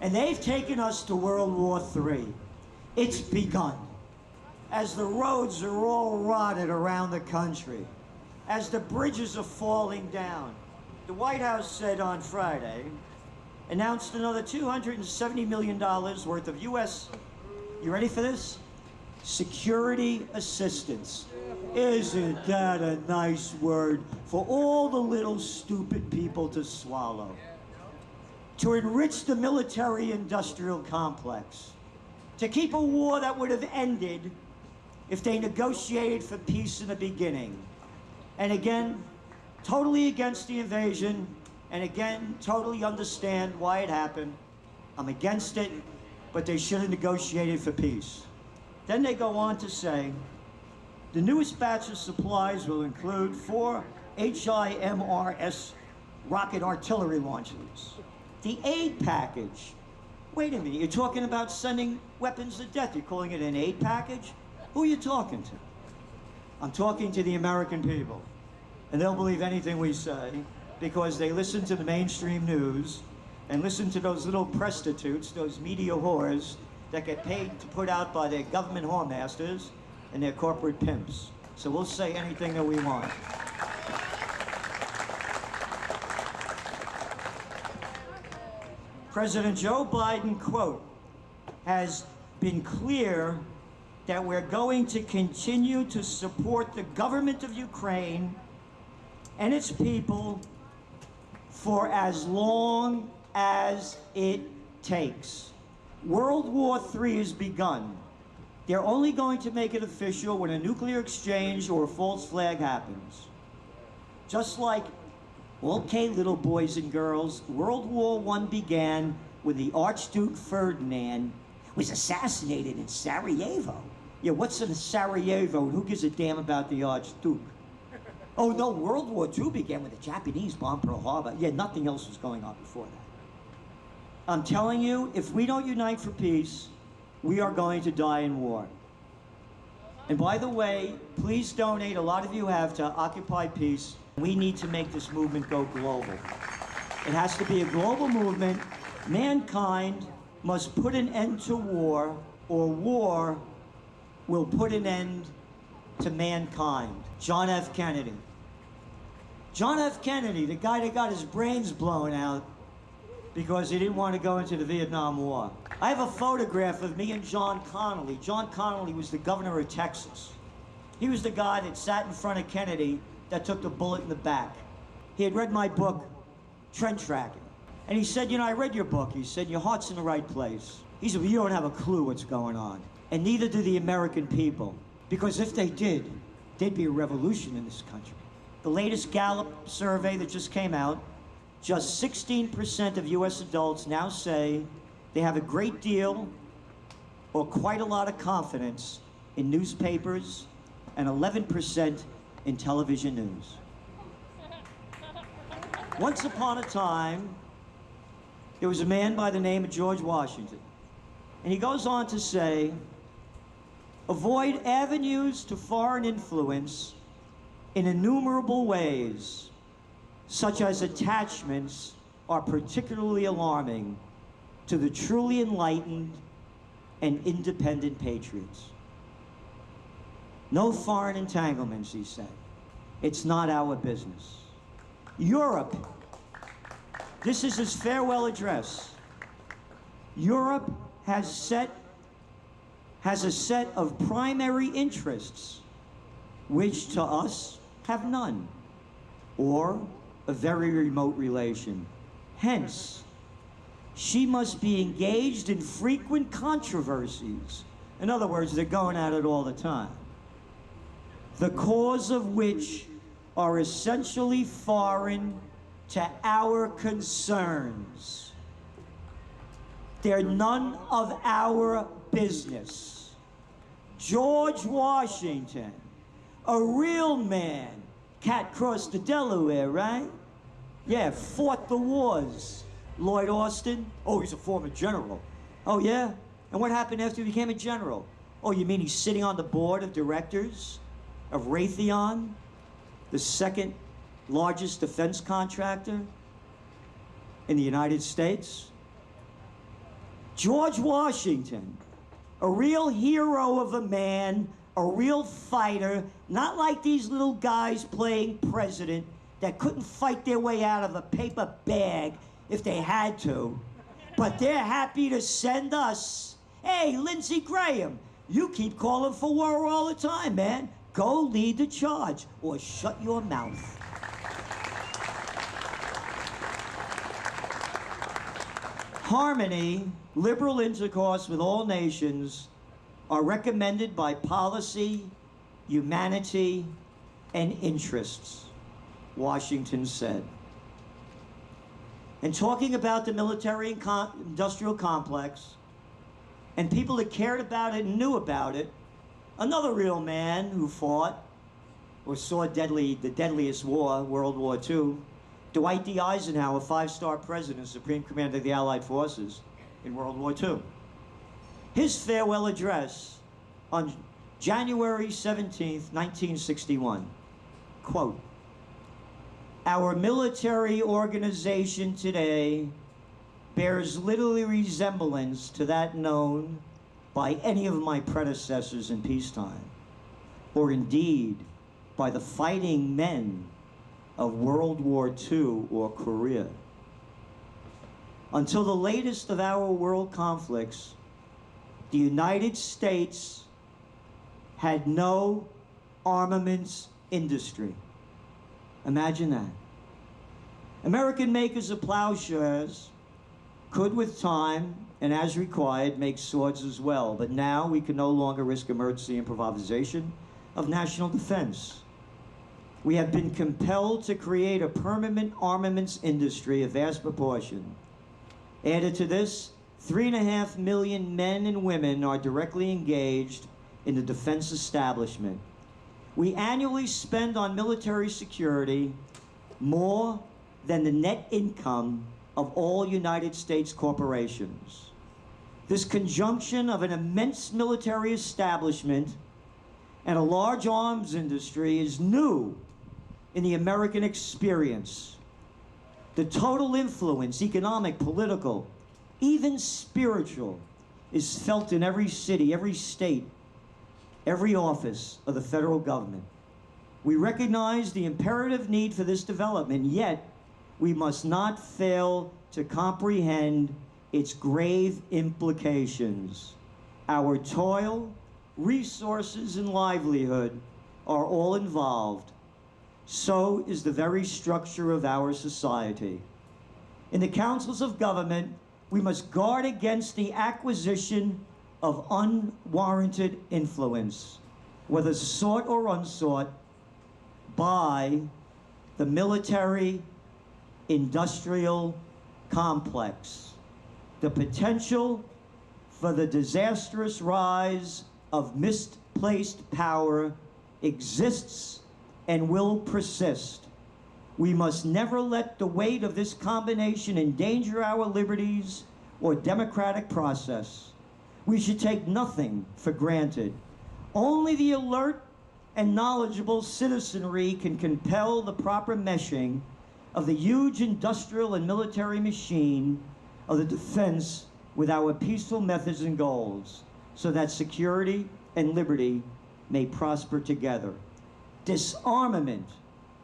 And they've taken us to World War III. It's begun. As the roads are all rotted around the country, as the bridges are falling down, the White House said on Friday, announced another $270 million worth of U.S., you ready for this? Security assistance. Isn't that a nice word for all the little stupid people to swallow? To enrich the military-industrial complex. To keep a war that would have ended if they negotiated for peace in the beginning. And again, totally against the invasion, and again, totally understand why it happened. I'm against it, but they should have negotiated for peace. Then they go on to say, the newest batch of supplies will include 4 HIMARS rocket artillery launchers. The aid package. Wait a minute, you're talking about sending weapons of death. You're calling it an aid package? Who are you talking to? I'm talking to the American people. And they'll believe anything we say because they listen to the mainstream news and listen to those little prostitutes, those media whores that get paid to put out by their government whoremasters and their corporate pimps. So we'll say anything that we want. President Joe Biden, quote, has been clear that we're going to continue to support the government of Ukraine and its people for as long as it takes. World War III has begun. They're only going to make it official when a nuclear exchange or a false flag happens. Just like, okay, little boys and girls, World War I began when the Archduke Ferdinand was assassinated in Sarajevo. Yeah, what's in Sarajevo? Who gives a damn about the Archduke? Oh no, World War II began when the Japanese bombed Pearl Harbor. Yeah, nothing else was going on before that. I'm telling you, if we don't unite for peace, we are going to die in war. And by the way, please donate, a lot of you have, to Occupy Peace. We need to make this movement go global. It has to be a global movement. Mankind must put an end to war, or war will put an end to mankind. John F. Kennedy. John F. Kennedy, the guy that got his brains blown out because he didn't want to go into the Vietnam War. I have a photograph of me and John Connally. John Connally was the governor of Texas. He was the guy that sat in front of Kennedy that took the bullet in the back. He had read my book, Trend Tracking. And he said, you know, I read your book. He said, your heart's in the right place. He said, well, you don't have a clue what's going on. And neither do the American people. Because if they did, there'd be a revolution in this country. The latest Gallup survey that just came out just 16% of US adults now say they have a great deal or quite a lot of confidence in newspapers and 11% in television news. Once upon a time, there was a man by the name of George Washington. And he goes on to say, avoid avenues to foreign influence in innumerable ways, such as attachments are particularly alarming to the truly enlightened and independent patriots. No foreign entanglements, he said. It's not our business. Europe, this is his farewell address. Europe has a set of primary interests, which to us have none, or a very remote relation. Hence, she must be engaged in frequent controversies. In other words, they're going at it all the time. The cause of which are essentially foreign to our concerns. They're none of our business. George Washington, a real man, cat crossed the Delaware, right? Yeah, fought the wars. Lloyd Austin, oh, he's a former general. Oh, yeah? And what happened after he became a general? Oh, you mean he's sitting on the board of directors of Raytheon, the second largest defense contractor in the United States? George Washington, a real hero of a man, a real fighter, not like these little guys playing president that couldn't fight their way out of a paper bag if they had to. But they're happy to send us, hey, Lindsey Graham, you keep calling for war all the time, man. Go lead the charge or shut your mouth. Harmony, liberal intercourse with all nations are recommended by policy, humanity, and interests, Washington said. And talking about the military and industrial complex, and people that cared about it and knew about it, another real man who fought or saw the deadliest war, World War II, Dwight D. Eisenhower, 5-star president, Supreme Commander of the Allied Forces in World War II. His farewell address on January 17th, 1961, quote, our military organization today bears little resemblance to that known by any of my predecessors in peacetime, or indeed by the fighting men of World War II or Korea. Until the latest of our world conflicts, the United States had no armaments industry. Imagine that. American makers of plowshares could, with time and as required, make swords as well. But now we can no longer risk emergency improvisation of national defense. We have been compelled to create a permanent armaments industry of vast proportion. Added to this, 3.5 million men and women are directly engaged in the defense establishment. We annually spend on military security more than the net income of all United States corporations. This conjunction of an immense military establishment and a large arms industry is new in the American experience. The total influence, economic, political, even spiritual, is felt in every city, every state, every office of the federal government. We recognize the imperative need for this development, yet we must not fail to comprehend its grave implications. Our toil, resources, and livelihood are all involved. So is the very structure of our society. In the councils of government, we must guard against the acquisition of unwarranted influence, whether sought or unsought, by the military industrial complex. The potential for the disastrous rise of misplaced power exists and will persist. We must never let the weight of this combination endanger our liberties or democratic process. We should take nothing for granted. Only the alert and knowledgeable citizenry can compel the proper meshing of the huge industrial and military machine of the defense with our peaceful methods and goals, so that security and liberty may prosper together. Disarmament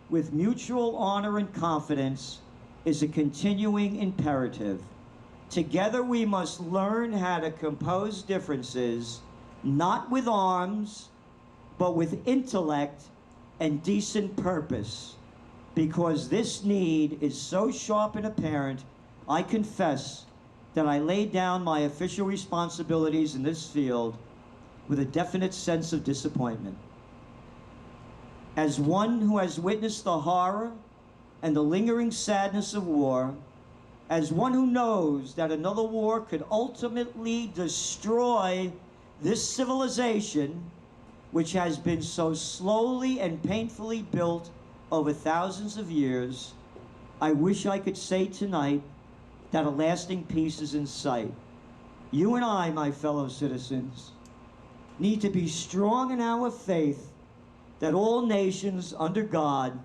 with mutual honor and confidence is a continuing imperative. Together we must learn how to compose differences, not with arms, but with intellect and decent purpose. Because this need is so sharp and apparent, I confess that I laid down my official responsibilities in this field with a definite sense of disappointment. As one who has witnessed the horror and the lingering sadness of war, as one who knows that another war could ultimately destroy this civilization, which has been so slowly and painfully built over thousands of years, I wish I could say tonight that a lasting peace is in sight. You and I, my fellow citizens, need to be strong in our faith that all nations under God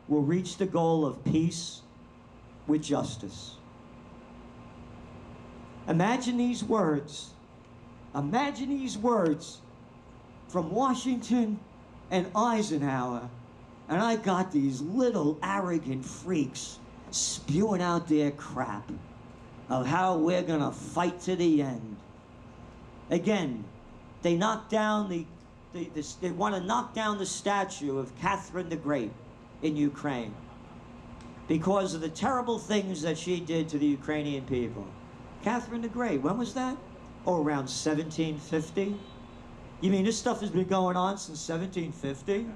will reach the goal of peace with justice. Imagine these words. Imagine these words from Washington and Eisenhower, and I got these little arrogant freaks spewing out their crap of how we're gonna fight to the end. Again, they knocked down they want to knock down the statue of Catherine the Great in Ukraine because of the terrible things that she did to the Ukrainian people. Catherine the Great, when was that? Oh, around 1750? You mean this stuff has been going on since 1750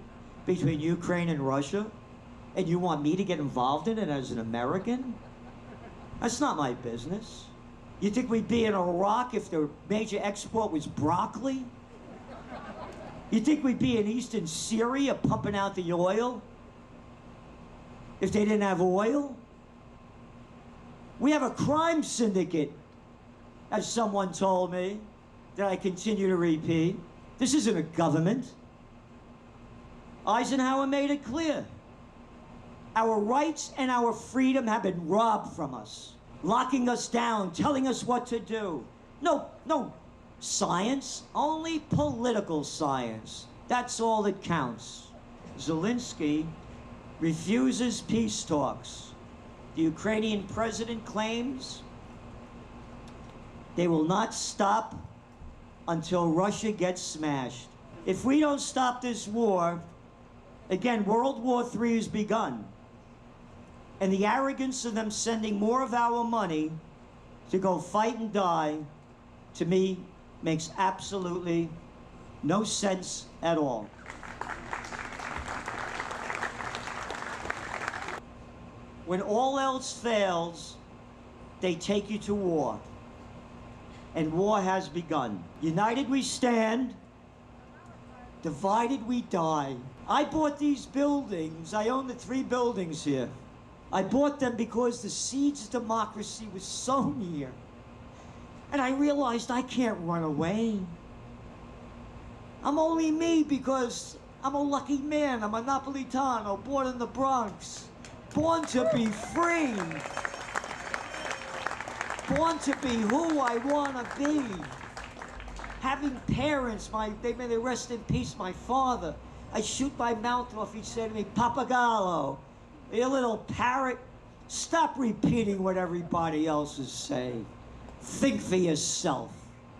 between Ukraine and Russia? And you want me to get involved in it as an American? That's not my business. You think we'd be in Iraq if the major export was broccoli? You think we'd be in eastern Syria pumping out the oil if they didn't have oil? We have a crime syndicate, as someone told me, that I continue to repeat. This isn't a government. Eisenhower made it clear. Our rights and our freedom have been robbed from us, locking us down, telling us what to do. No science, only political science. That's all that counts. Zelensky refuses peace talks. The Ukrainian president claims they will not stop until Russia gets smashed. If we don't stop this war, again, World War III has begun. And the arrogance of them sending more of our money to go fight and die, to me, makes absolutely no sense at all. When all else fails, they take you to war. And war has begun. United we stand, divided we die. I bought these buildings. I own the 3 buildings here. I bought them because the seeds of democracy was sown here. And I realized I can't run away. I'm only me because I'm a lucky man. I'm a Napolitano, born in the Bronx. Born to be free. Born to be who I want to be. Having parents, they may rest in peace, my father. I shoot my mouth off, he'd say to me, Papagallo, you little parrot, stop repeating what everybody else is saying. Think for yourself.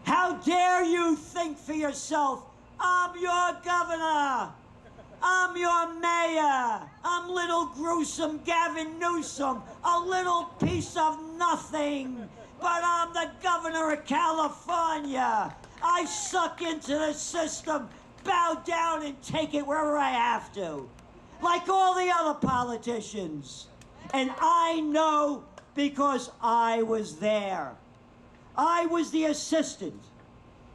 How dare you think for yourself? I'm your governor. I'm your mayor. I'm little gruesome Gavin Newsom, a little piece of nothing. But I'm the governor of California. I suck into the system, bow down and take it wherever I have to. Like all the other politicians. And I know because I was there. I was the assistant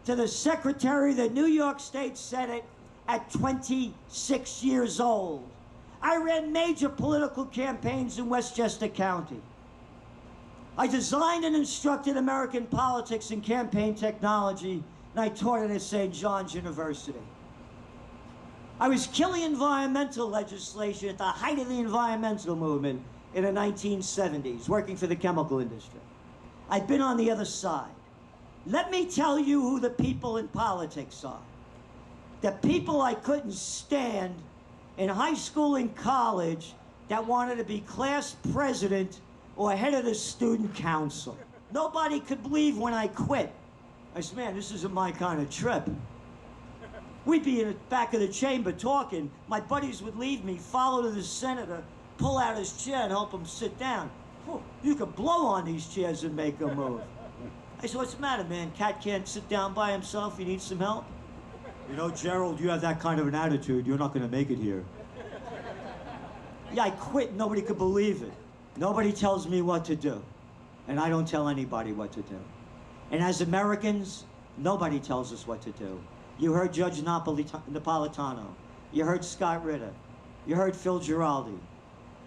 to the Secretary of the New York State Senate at 26 years old. I ran major political campaigns in Westchester County. I designed and instructed American politics and campaign technology, and I taught it at St. John's University. I was killing environmental legislation at the height of the environmental movement in the 1970s, working for the chemical industry. I've been on the other side. Let me tell you who the people in politics are. The people I couldn't stand in high school and college that wanted to be class president or head of the student council. Nobody could believe when I quit. I said, man, this isn't my kind of trip. We'd be in the back of the chamber talking. My buddies would leave me, follow to the senator, pull out his chair and help him sit down. Whew, you could blow on these chairs and make them move. I said, what's the matter, man? Cat can't sit down by himself. You need some help? You know, Gerald, you have that kind of an attitude. You're not going to make it here. Yeah, I quit. Nobody could believe it. Nobody tells me what to do. And I don't tell anybody what to do. And as Americans, nobody tells us what to do. You heard Judge Napolitano. You heard Scott Ritter. You heard Phil Giraldi.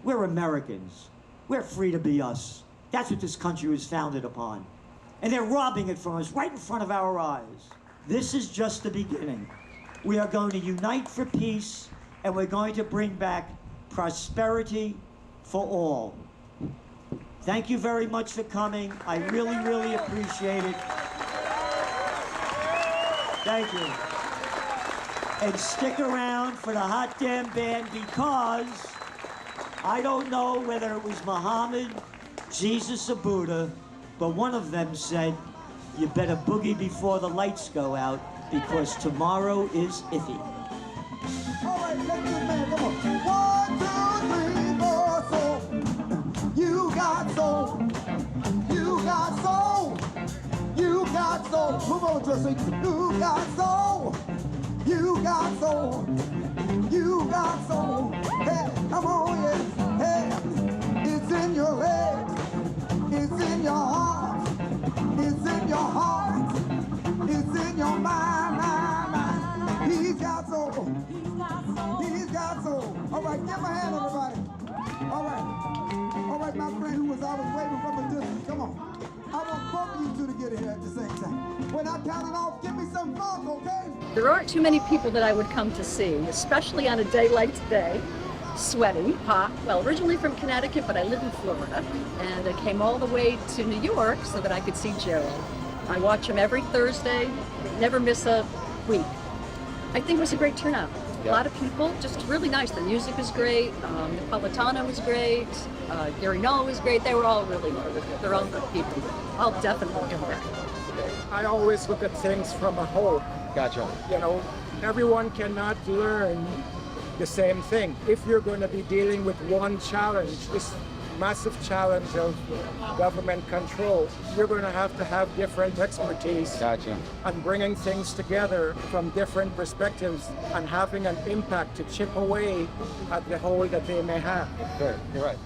We're Americans. We're free to be us. That's what this country was founded upon. And they're robbing it from us right in front of our eyes. This is just the beginning. We are going to unite for peace, and we're going to bring back prosperity for all. Thank you very much for coming. I really, really appreciate it. Thank you. And stick around for the hot damn band, because I don't know whether it was Muhammad, Jesus, or Buddha, but one of them said, you better boogie before the lights go out, because tomorrow is iffy. All right, let's do it, man. Come on. 1, 2, 3, 4, soul. You got soul. You got soul. You got soul. Move over to a seat. You got soul. You got soul. You got soul. Hey, come on, yeah. Hey, it's in your head. It's in your heart. It's in your heart. It's in your mind, mind. He's got soul. He's got soul. All right, give him a hand, everybody. All right. All right, my friend who was always waving from a distance. Come on. I want both of you two to get here at the same time. When I count it off, give me some funk, okay? There aren't too many people that I would come to see, especially on a day like today. Sweaty, hot. Well, originally from Connecticut, but I live in Florida. And I came all the way to New York so that I could see Gerald. I watch him every Thursday, never miss a week. I think it was a great turnout. A lot of people, just really nice. The music was great, Napolitano was great, Gary Noah was great. They were all really good. They're all good people. I'll definitely come back. I always look at things from a whole. Gotcha. You know, everyone cannot learn the same thing. If you're going to be dealing with one challenge, this massive challenge of government control, you're going to have different expertise. Gotcha. And bringing things together from different perspectives and having an impact to chip away at the hole that they may have. Sure, you're right.